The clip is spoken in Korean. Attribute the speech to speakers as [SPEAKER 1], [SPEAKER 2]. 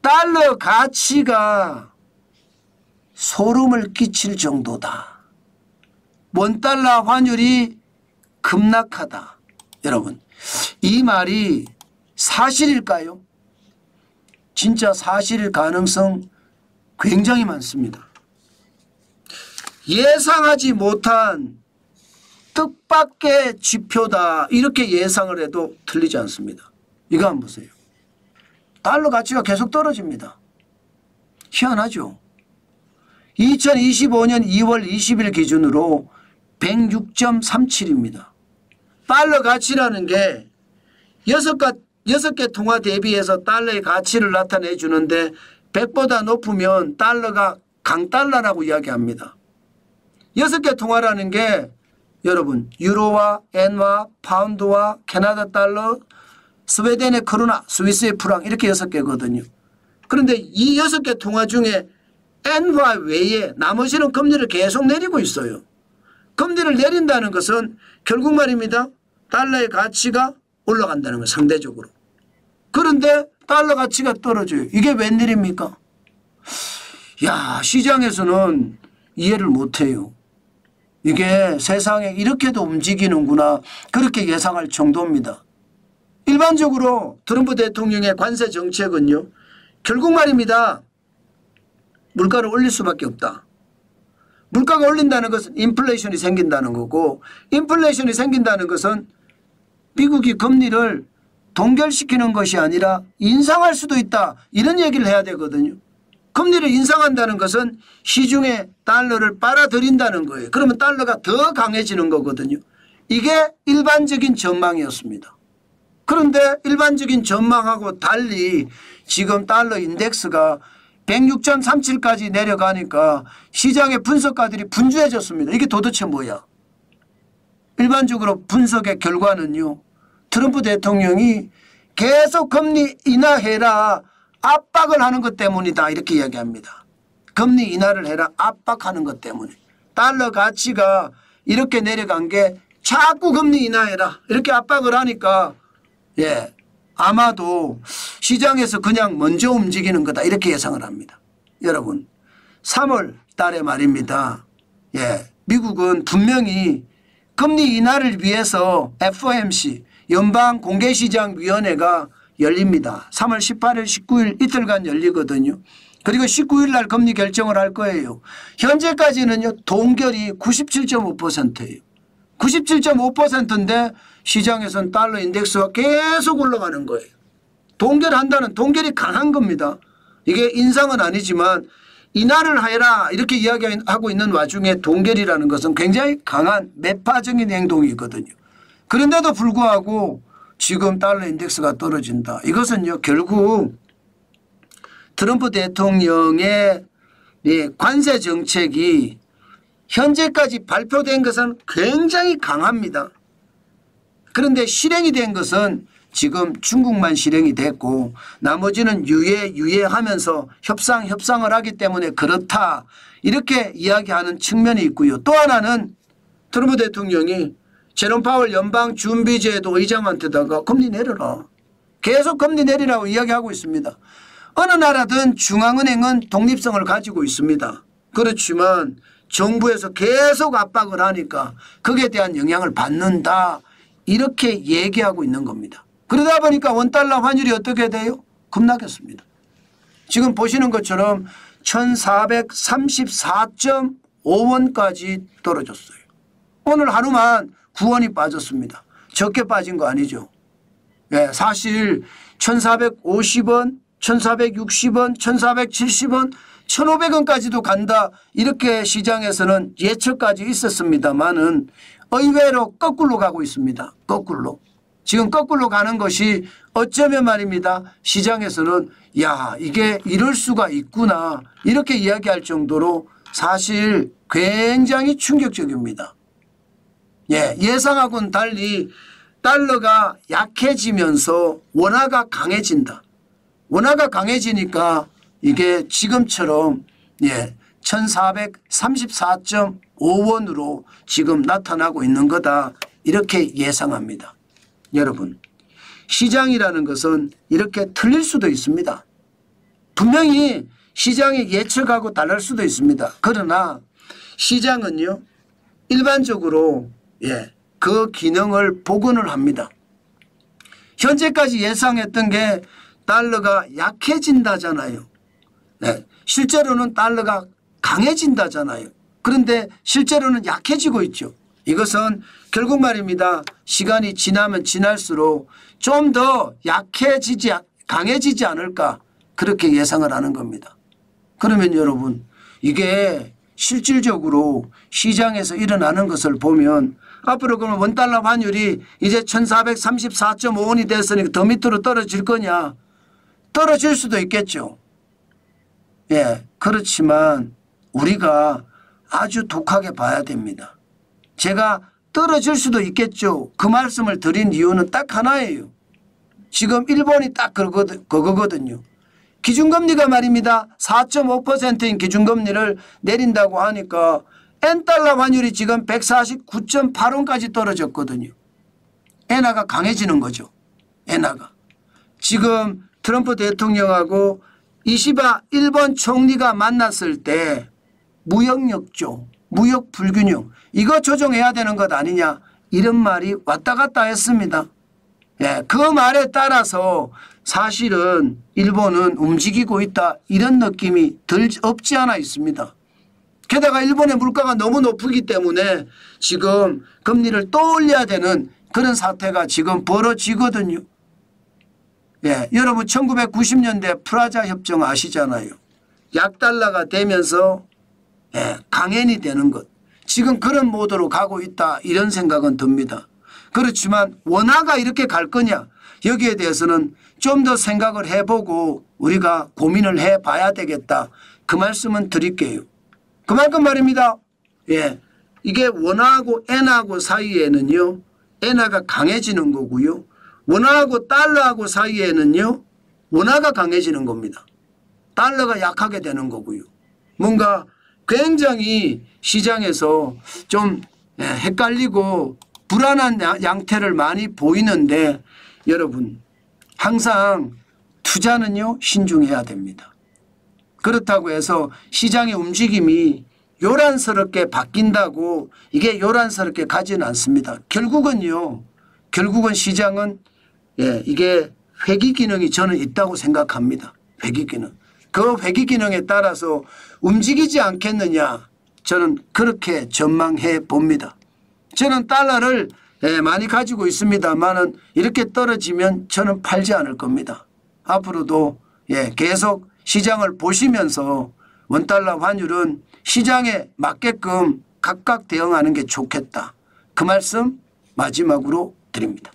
[SPEAKER 1] 달러 가치가 소름을 끼칠 정도다. 원달러 환율이 급락하다. 여러분, 이 말이 사실일까요? 진짜 사실일 가능성 굉장히 많습니다. 예상하지 못한 뜻밖의 지표다 이렇게 예상을 해도 틀리지 않습니다. 이거 한번 보세요. 달러 가치가 계속 떨어집니다. 희한하죠. 2025년 2월 20일 기준으로 106.37입니다. 달러 가치라는 게 6개 통화 대비해서 달러의 가치를 나타내 주는데 100보다 높으면 달러가 강달러라고 이야기합니다. 6개 통화라는 게 여러분 유로와 엔화, 파운드와 캐나다 달러, 스웨덴의 크로나, 스위스의 프랑 이렇게 6개거든요. 그런데 이 6개 통화 중에 엔화 외에 나머지는 금리를 계속 내리고 있어요. 금리를 내린다는 것은 결국 말입니다. 달러의 가치가 올라간다는 거예요. 상대적으로. 그런데 달러 가치가 떨어져요. 이게 웬일입니까? 야, 시장에서는 이해를 못해요. 이게 세상에 이렇게도 움직이는구나 그렇게 예상할 정도입니다. 일반적으로 트럼프 대통령의 관세 정책은요. 결국 말입니다. 물가를 올릴 수밖에 없다. 물가가 올린다는 것은 인플레이션이 생긴다는 거고 인플레이션이 생긴다는 것은 미국이 금리를 동결시키는 것이 아니라 인상할 수도 있다. 이런 얘기를 해야 되거든요. 금리를 인상한다는 것은 시중에 달러를 빨아들인다는 거예요. 그러면 달러가 더 강해지는 거거든요. 이게 일반적인 전망이었습니다. 그런데 일반적인 전망하고 달리 지금 달러 인덱스가 106.37까지 내려가니까 시장의 분석가들이 분주해졌습니다. 이게 도대체 뭐야? 일반적으로 분석의 결과는요. 트럼프 대통령이 계속 금리 인하해라 압박을 하는 것 때문이다 이렇게 이야기합니다. 금리 인하를 해라 압박하는 것 때문에. 달러 가치가 이렇게 내려간 게 자꾸 금리 인하해라 이렇게 압박을 하니까 예, 아마도 시장에서 그냥 먼저 움직이는 거다 이렇게 예상을 합니다. 여러분 3월 달에 말입니다. 예, 미국은 분명히 금리 인하를 위해서 FOMC 연방공개시장위원회가 열립니다. 3월 18일 19일 이틀간 열리거든요. 그리고 19일 날 금리 결정을 할 거예요. 현재까지는요 동결이 97.5%예요. 97.5%인데 시장에서는 달러 인덱스가 계속 올라가는 거예요. 동결한다는 동결이 강한 겁니다. 이게 인상은 아니지만 인하를 해라 이렇게 이야기하고 있는 와중에 동결이라는 것은 굉장히 강한 매파적인 행동이거든요. 그런데도 불구하고 지금 달러 인덱스가 떨어진다. 이것은요 결국 트럼프 대통령의 관세 정책이 현재까지 발표된 것은 굉장히 강합니다. 그런데 실행이 된 것은 지금 중국만 실행이 됐고 나머지는 유예하면서 협상을 하기 때문에 그렇다 이렇게 이야기하는 측면이 있고요. 또 하나는 트럼프 대통령이 제롬 파월 연방준비제도 의장한테다가 금리 내려라. 계속 금리 내리라고 이야기하고 있습니다. 어느 나라든 중앙은행은 독립성을 가지고 있습니다. 그렇지만 정부에서 계속 압박을 하니까 거기에 대한 영향을 받는다. 이렇게 얘기하고 있는 겁니다. 그러다 보니까 원달러 환율이 어떻게 돼요? 급락했습니다. 지금 보시는 것처럼 1434.5원까지 떨어졌어요. 오늘 하루만 9원이 빠졌습니다. 적게 빠진 거 아니죠. 예, 사실 1450원, 1460원, 1470원, 1500원까지도 간다. 이렇게 시장에서는 예측까지 있었습니다만은 의외로 거꾸로 가고 있습니다. 거꾸로. 지금 거꾸로 가는 것이 어쩌면 말입니다. 시장에서는 야 이게 이럴 수가 있구나 이렇게 이야기할 정도로 사실 굉장히 충격적입니다. 예, 예상하고는 달리 달러가 약해지면서 원화가 강해진다. 원화가 강해지니까 이게 지금처럼 예, 1434.5원으로 지금 나타나고 있는 거다. 이렇게 예상합니다. 여러분 시장이라는 것은 이렇게 틀릴 수도 있습니다. 분명히 시장의 예측하고 다를 수도 있습니다. 그러나 시장은요 일반적으로 그 기능을 복원을 합니다. 현재까지 예상했던 게 달러가 약해진다잖아요. 실제로는 달러가 강해진다잖아요. 그런데 실제로는 약해지고 있죠. 이것은 결국 말입니다. 시간이 지나면 지날수록 좀 더 강해지지 않을까 그렇게 예상을 하는 겁니다. 그러면 여러분 이게 실질적으로 시장에서 일어나는 것을 보면 앞으로 그러면 원달러 환율이 이제 1434.5원이 됐으니까 더 밑으로 떨어질 거냐? 떨어질 수도 있겠죠. 그렇지만 우리가 아주 독하게 봐야 됩니다. 제가 떨어질 수도 있겠죠. 그 말씀을 드린 이유는 딱 하나예요. 지금 일본이 딱 그거거든요. 기준금리가 말입니다. 4.5%인 기준금리를 내린다고 하니까 엔달러 환율이 지금 149.8원까지 떨어졌거든요. 엔화가 강해지는 거죠. 엔화가. 지금 트럼프 대통령하고 이시바 일본 총리가 만났을 때 무역력조, 무역 불균형 이거 조정해야 되는 것 아니냐 이런 말이 왔다 갔다 했습니다. 그 말에 따라서 사실은 일본은 움직이고 있다 이런 느낌이 없지 않아 있습니다. 게다가 일본의 물가가 너무 높기 때문에 지금 금리를 또 올려야 되는 그런 사태가 지금 벌어지거든요. 여러분 1990년대 프라자 협정 아시잖아요. 약달러가 되면서 강연이 되는 것. 지금 그런 모드로 가고 있다 이런 생각은 듭니다. 그렇지만 원화가 이렇게 갈 거냐 여기에 대해서는 좀 더 생각을 해보고 우리가 고민을 해봐야 되겠다. 그 말씀은 드릴게요. 그만큼 말입니다. 이게 원화하고 엔화하고 사이에는요. 엔화가 강해지는 거고요. 원화하고 달러하고 사이에는요. 원화가 강해지는 겁니다. 달러가 약하게 되는 거고요. 뭔가 굉장히 시장에서 좀 헷갈리고 불안한 양태를 많이 보이는데 여러분 항상 투자는요 신중해야 됩니다. 그렇다고 해서 시장의 움직임이 요란스럽게 바뀐다고 이게 요란스럽게 가지는 않습니다. 결국은 시장은 이게 회귀 기능이 저는 있다고 생각합니다. 회귀 기능. 그 회귀 기능에 따라서 움직이지 않겠느냐 저는 그렇게 전망해 봅니다. 저는 달러를 많이 가지고 있습니다만은 이렇게 떨어지면 저는 팔지 않을 겁니다. 앞으로도 계속 시장을 보시면서 원달러 환율은 시장에 맞게끔 각각 대응하는 게 좋겠다. 그 말씀 마지막으로 드립니다.